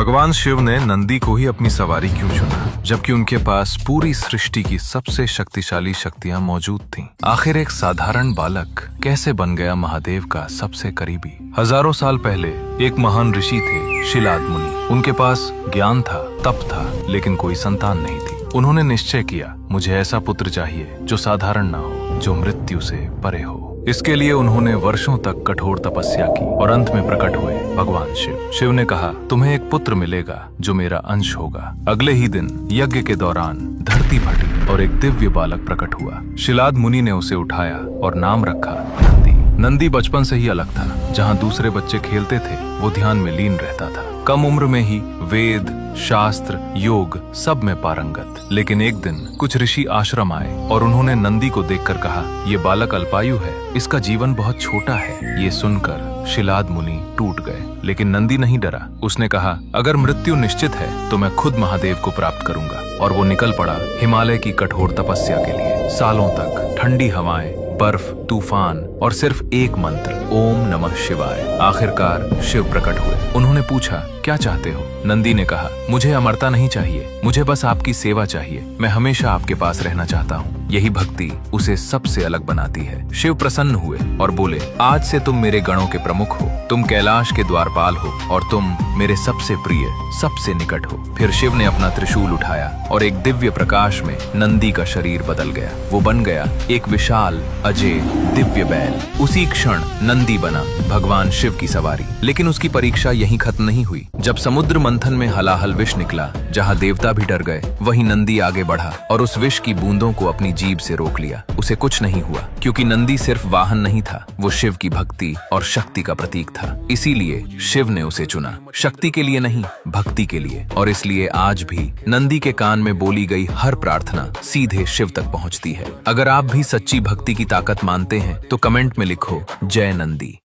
भगवान शिव ने नंदी को ही अपनी सवारी क्यों चुना, जबकि उनके पास पूरी सृष्टि की सबसे शक्तिशाली शक्तियां मौजूद थीं? आखिर एक साधारण बालक कैसे बन गया महादेव का सबसे करीबी? हजारों साल पहले एक महान ऋषि थे, शिलाद मुनि। उनके पास ज्ञान था, तप था, लेकिन कोई संतान नहीं थी। उन्होंने निश्चय किया, मुझे ऐसा पुत्र चाहिए जो साधारण ना हो, जो मृत्यु से परे हो। इसके लिए उन्होंने वर्षों तक कठोर तपस्या की और अंत में प्रकट हुए भगवान शिव। शिव ने कहा, तुम्हें एक पुत्र मिलेगा जो मेरा अंश होगा। अगले ही दिन यज्ञ के दौरान धरती फटी और एक दिव्य बालक प्रकट हुआ। शिलाद मुनि ने उसे उठाया और नाम रखा नंदी। नंदी बचपन से ही अलग था। जहाँ दूसरे बच्चे खेलते थे, वो ध्यान में लीन रहता था। कम उम्र में ही वेद, शास्त्र, योग सब में पारंगत। लेकिन एक दिन कुछ ऋषि आश्रम आए और उन्होंने नंदी को देखकर कहा, ये बालक अल्पायु है, इसका जीवन बहुत छोटा है। ये सुनकर शिलाद मुनि टूट गए, लेकिन नंदी नहीं डरा। उसने कहा, अगर मृत्यु निश्चित है तो मैं खुद महादेव को प्राप्त करूंगा। और वो निकल पड़ा हिमालय की कठोर तपस्या के लिए। सालों तक ठंडी हवाएं, बर्फ, तूफान और सिर्फ एक मंत्र, ओम नमः शिवाय। आखिरकार शिव प्रकट हुए। उन्होंने पूछा, क्या चाहते हो? नंदी ने कहा, मुझे अमरता नहीं चाहिए, मुझे बस आपकी सेवा चाहिए। मैं हमेशा आपके पास रहना चाहता हूँ। यही भक्ति उसे सबसे अलग बनाती है। शिव प्रसन्न हुए और बोले, आज से तुम मेरे गणों के प्रमुख हो, तुम कैलाश के द्वारपाल हो और तुम मेरे सबसे प्रिय, सबसे निकट हो। फिर शिव ने अपना त्रिशूल उठाया और एक दिव्य प्रकाश में नंदी का शरीर बदल गया। वो बन गया एक विशाल, अजय, दिव्य बैल। उसी क्षण नंदी बना भगवान शिव की सवारी। लेकिन उसकी परीक्षा यहीं खत्म नहीं हुई। जब समुद्र मंथन में हलाहल विष निकला, जहाँ देवता भी डर गए, वहीं नंदी आगे बढ़ा और उस विष की बूंदों को अपनी जीभ से रोक लिया। उसे कुछ नहीं हुआ, क्योंकि नंदी सिर्फ वाहन नहीं था, वो शिव की भक्ति और शक्ति का प्रतीक था। इसीलिए शिव ने उसे चुना, शक्ति के लिए नहीं, भक्ति के लिए। और इसलिए आज भी नंदी के कान में बोली गई हर प्रार्थना सीधे शिव तक पहुंचती है। अगर आप भी सच्ची भक्ति की ताकत मानते हैं तो कमेंट में लिखो, जय नंदी।